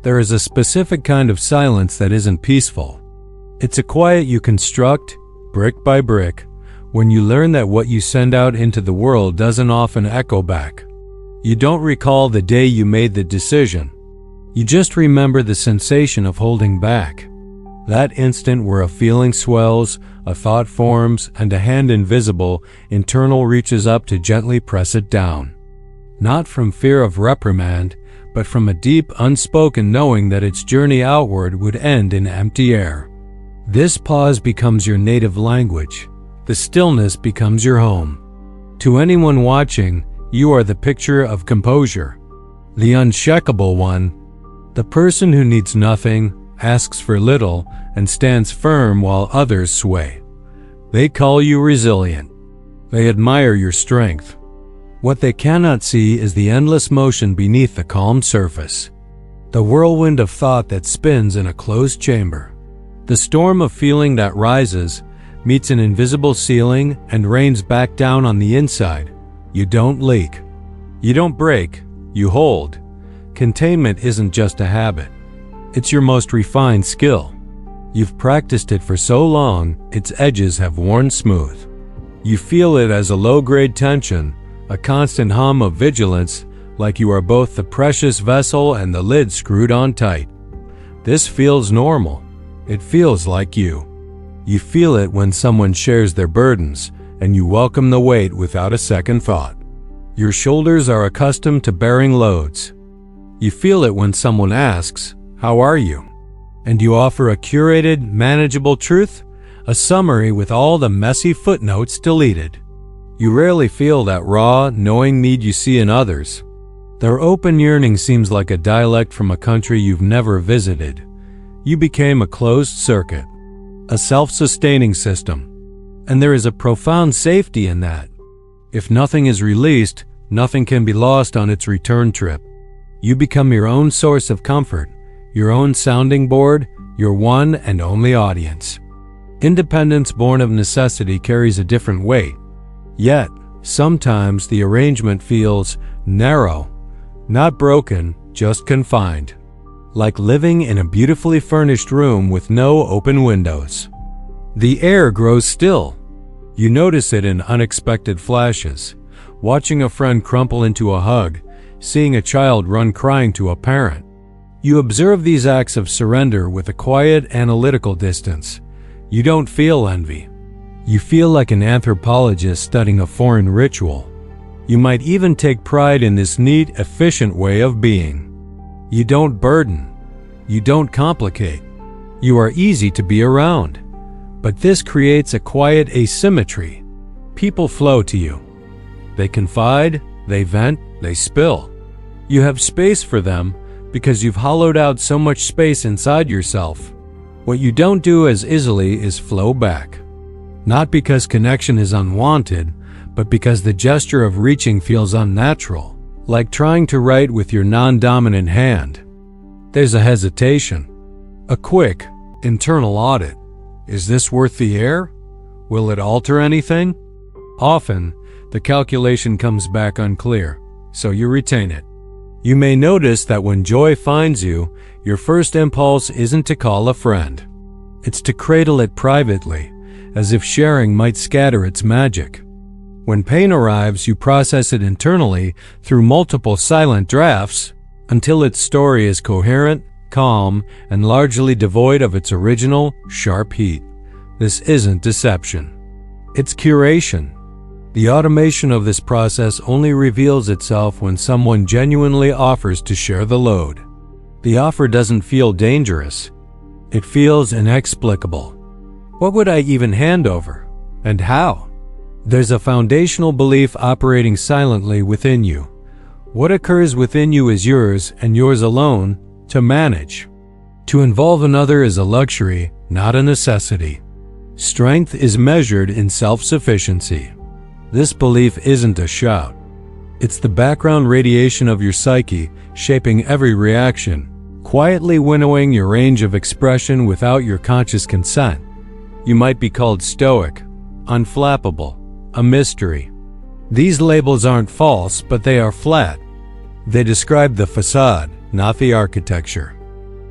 There is a specific kind of silence that isn't peaceful. It's a quiet you construct, brick by brick, when you learn that what you send out into the world doesn't often echo back. You don't recall the day you made the decision. You just remember the sensation of holding back. That instant where a feeling swells, a thought forms, and a hand invisible, internal reaches up to gently press it down. Not from fear of reprimand, but from a deep, unspoken knowing that its journey outward would end in empty air. This pause becomes your native language. The stillness becomes your home. To anyone watching, you are the picture of composure. The unshakable one. The person who needs nothing, asks for little, and stands firm while others sway. They call you resilient. They admire your strength. What they cannot see is the endless motion beneath the calm surface. The whirlwind of thought that spins in a closed chamber. The storm of feeling that rises, meets an invisible ceiling, and rains back down on the inside. You don't leak. You don't break. You hold. Containment isn't just a habit. It's your most refined skill. You've practiced it for so long, its edges have worn smooth. You feel it as a low-grade tension, a constant hum of vigilance, like you are both the precious vessel and the lid screwed on tight. This feels normal. It feels like you. You feel it when someone shares their burdens, and you welcome the weight without a second thought. Your shoulders are accustomed to bearing loads. You feel it when someone asks, "How are you?" And you offer a curated, manageable truth, a summary with all the messy footnotes deleted. You rarely feel that raw, knowing need you see in others. Their open yearning seems like a dialect from a country you've never visited. You became a closed circuit, a self-sustaining system. And there is a profound safety in that. If nothing is released, nothing can be lost on its return trip. You become your own source of comfort, your own sounding board, your one and only audience. Independence born of necessity carries a different weight. Yet, sometimes the arrangement feels narrow, not broken, just confined. Like living in a beautifully furnished room with no open windows. The air grows still. You notice it in unexpected flashes, watching a friend crumple into a hug, seeing a child run crying to a parent. You observe these acts of surrender with a quiet, analytical distance. You don't feel envy. You feel like an anthropologist studying a foreign ritual. You might even take pride in this neat, efficient way of being. You don't burden. You don't complicate. You are easy to be around. But this creates a quiet asymmetry. People flow to you. They confide, they vent, they spill. You have space for them because you've hollowed out so much space inside yourself. What you don't do as easily is flow back. Not because connection is unwanted, but because the gesture of reaching feels unnatural, like trying to write with your non-dominant hand. There's a hesitation, a quick, internal audit. Is this worth the air? Will it alter anything? Often, the calculation comes back unclear, so you retain it. You may notice that when joy finds you, your first impulse isn't to call a friend. It's to cradle it privately, as if sharing might scatter its magic. When pain arrives, you process it internally through multiple silent drafts until its story is coherent, calm, and largely devoid of its original, sharp heat. This isn't deception. It's curation. The automation of this process only reveals itself when someone genuinely offers to share the load. The offer doesn't feel dangerous. It feels inexplicable. What would I even hand over? And how? There's a foundational belief operating silently within you. What occurs within you is yours and yours alone to manage. To involve another is a luxury, not a necessity. Strength is measured in self-sufficiency. This belief isn't a shout. It's the background radiation of your psyche, shaping every reaction, quietly winnowing your range of expression without your conscious consent. You might be called stoic, unflappable, a mystery. These labels aren't false, but they are flat. They describe the facade, not the architecture.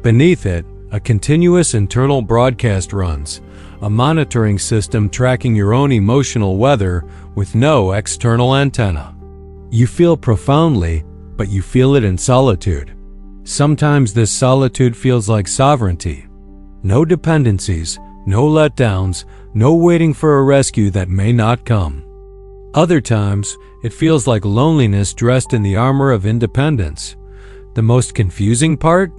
Beneath it, a continuous internal broadcast runs, a monitoring system tracking your own emotional weather with no external antenna. You feel profoundly, but you feel it in solitude. Sometimes this solitude feels like sovereignty. No dependencies, no letdowns, no waiting for a rescue that may not come. Other times, it feels like loneliness dressed in the armor of independence. The most confusing part?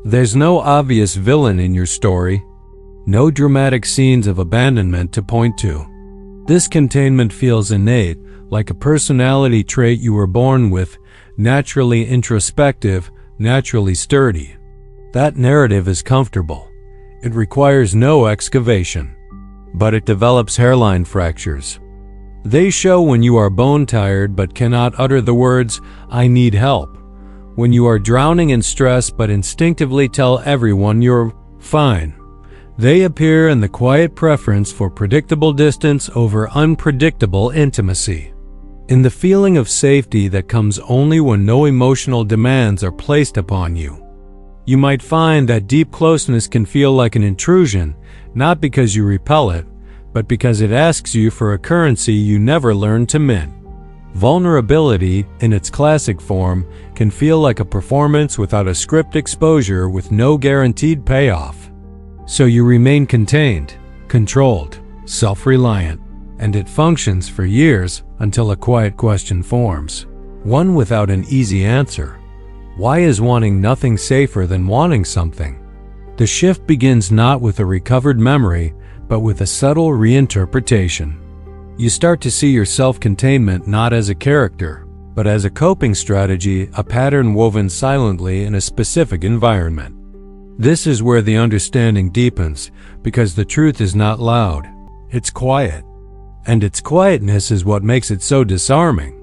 There's no obvious villain in your story. No dramatic scenes of abandonment to point to. This containment feels innate, like a personality trait you were born with, naturally introspective, naturally sturdy. That narrative is comfortable. It requires no excavation. But it develops hairline fractures. They show when you are bone-tired but cannot utter the words, "I need help." When you are drowning in stress but instinctively tell everyone you're fine. They appear in the quiet preference for predictable distance over unpredictable intimacy. In the feeling of safety that comes only when no emotional demands are placed upon you. You might find that deep closeness can feel like an intrusion, not because you repel it, but because it asks you for a currency you never learned to mint. Vulnerability, in its classic form, can feel like a performance without a script exposure with no guaranteed payoff. So you remain contained, controlled, self-reliant, and it functions for years until a quiet question forms. One without an easy answer. Why is wanting nothing safer than wanting something? The shift begins not with a recovered memory, but with a subtle reinterpretation. You start to see your self-containment not as a character, but as a coping strategy, a pattern woven silently in a specific environment. This is where the understanding deepens, because the truth is not loud, it's quiet. And its quietness is what makes it so disarming.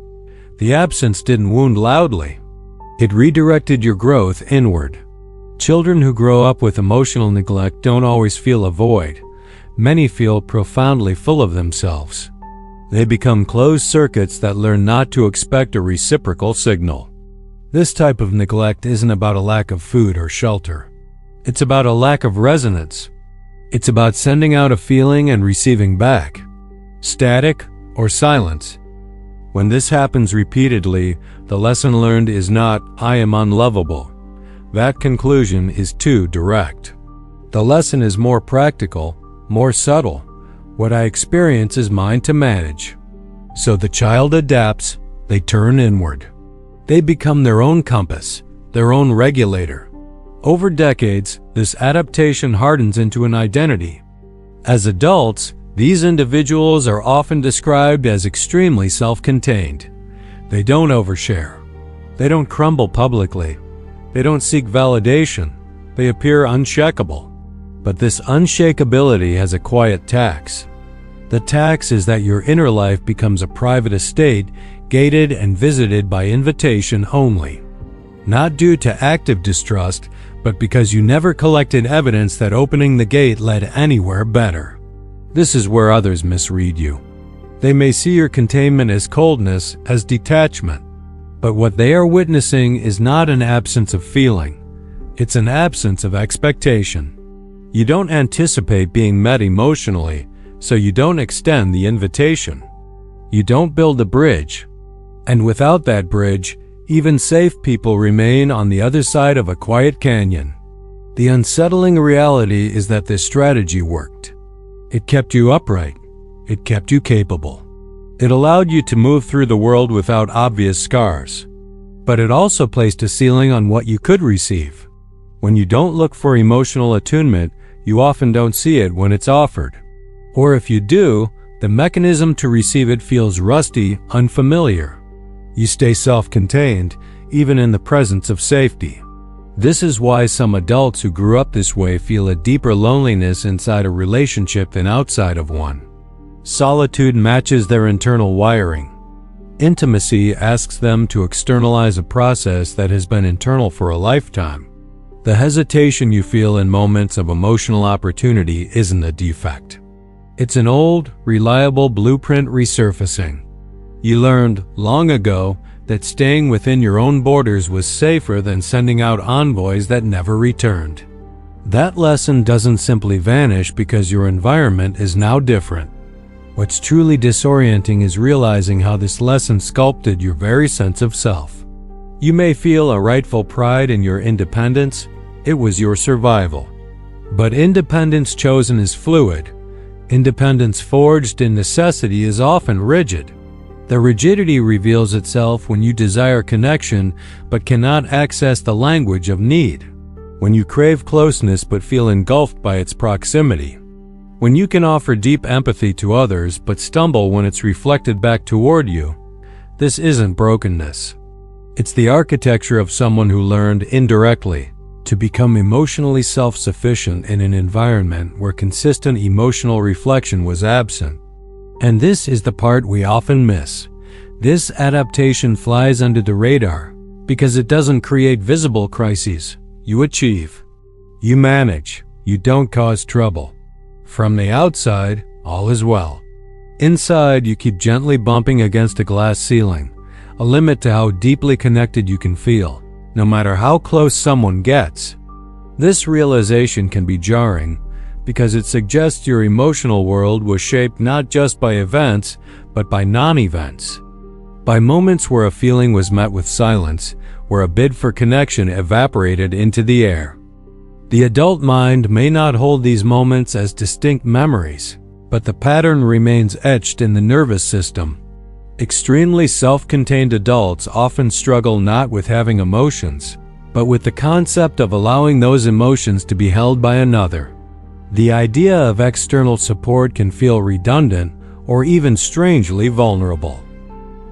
The absence didn't wound loudly. It redirected your growth inward. Children who grow up with emotional neglect don't always feel a void. Many feel profoundly full of themselves. They become closed circuits that learn not to expect a reciprocal signal. This type of neglect isn't about a lack of food or shelter. It's about a lack of resonance. It's about sending out a feeling and receiving back. Static or silence. When this happens repeatedly, the lesson learned is not, "I am unlovable." That conclusion is too direct. The lesson is more practical, more subtle. What I experience is mine to manage. So the child adapts, they turn inward. They become their own compass, their own regulator. Over decades, this adaptation hardens into an identity. As adults, these individuals are often described as extremely self-contained. They don't overshare. They don't crumble publicly. They don't seek validation. They appear unshakable. But this unshakability has a quiet tax. The tax is that your inner life becomes a private estate, gated and visited by invitation only. Not due to active distrust, but because you never collected evidence that opening the gate led anywhere better. This is where others misread you. They may see your containment as coldness, as detachment. But what they are witnessing is not an absence of feeling. It's an absence of expectation. You don't anticipate being met emotionally, so you don't extend the invitation. You don't build a bridge. And without that bridge, even safe people remain on the other side of a quiet canyon. The unsettling reality is that this strategy worked. It kept you upright. It kept you capable. It allowed you to move through the world without obvious scars. But it also placed a ceiling on what you could receive. When you don't look for emotional attunement, you often don't see it when it's offered. Or if you do, the mechanism to receive it feels rusty, unfamiliar. You stay self-contained, even in the presence of safety. This is why some adults who grew up this way feel a deeper loneliness inside a relationship than outside of one. Solitude matches their internal wiring. Intimacy asks them to externalize a process that has been internal for a lifetime. The hesitation you feel in moments of emotional opportunity isn't a defect. It's an old, reliable blueprint resurfacing. You learned, long ago, that staying within your own borders was safer than sending out envoys that never returned. That lesson doesn't simply vanish because your environment is now different. What's truly disorienting is realizing how this lesson sculpted your very sense of self. You may feel a rightful pride in your independence. It was your survival. But independence chosen is fluid. Independence forged in necessity is often rigid. The rigidity reveals itself when you desire connection but cannot access the language of need. When you crave closeness but feel engulfed by its proximity. When you can offer deep empathy to others but stumble when it's reflected back toward you. This isn't brokenness. It's the architecture of someone who learned indirectly to become emotionally self-sufficient in an environment where consistent emotional reflection was absent. And this is the part we often miss. This adaptation flies under the radar because it doesn't create visible crises. You achieve. You manage. You don't cause trouble. From the outside, all is well. Inside, you keep gently bumping against a glass ceiling, a limit to how deeply connected you can feel, no matter how close someone gets. This realization can be jarring because it suggests your emotional world was shaped not just by events, but by non-events. By moments where a feeling was met with silence, where a bid for connection evaporated into the air. The adult mind may not hold these moments as distinct memories, but the pattern remains etched in the nervous system. Extremely self-contained adults often struggle not with having emotions, but with the concept of allowing those emotions to be held by another. The idea of external support can feel redundant or even strangely vulnerable.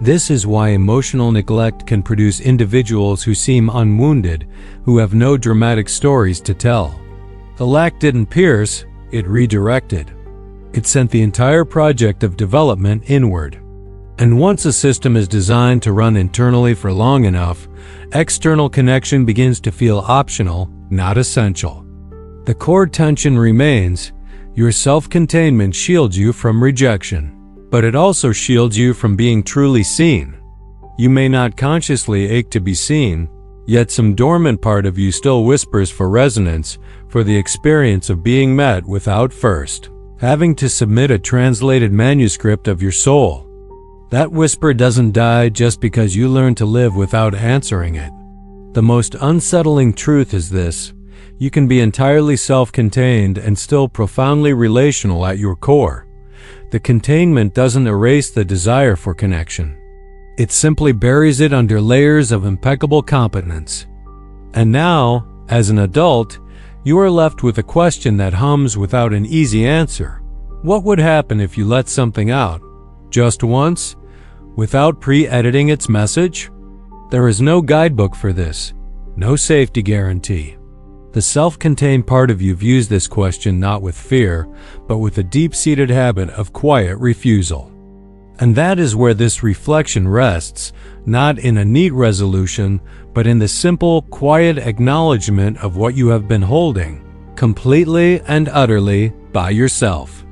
This is why emotional neglect can produce individuals who seem unwounded, who have no dramatic stories to tell. The lack didn't pierce, it redirected. It sent the entire project of development inward. And once a system is designed to run internally for long enough, external connection begins to feel optional, not essential. The core tension remains. Your self-containment shields you from rejection, but it also shields you from being truly seen. You may not consciously ache to be seen, yet some dormant part of you still whispers for resonance, for the experience of being met without first having to submit a translated manuscript of your soul. That whisper doesn't die just because you learn to live without answering it. The most unsettling truth is this: you can be entirely self-contained and still profoundly relational at your core. The containment doesn't erase the desire for connection. It simply buries it under layers of impeccable competence. And now, as an adult, you are left with a question that hums without an easy answer. What would happen if you let something out? Just once, without pre-editing its message? There is no guidebook for this, no safety guarantee. The self-contained part of you views this question not with fear, but with a deep-seated habit of quiet refusal. And that is where this reflection rests, not in a neat resolution, but in the simple, quiet acknowledgement of what you have been holding, completely and utterly by yourself.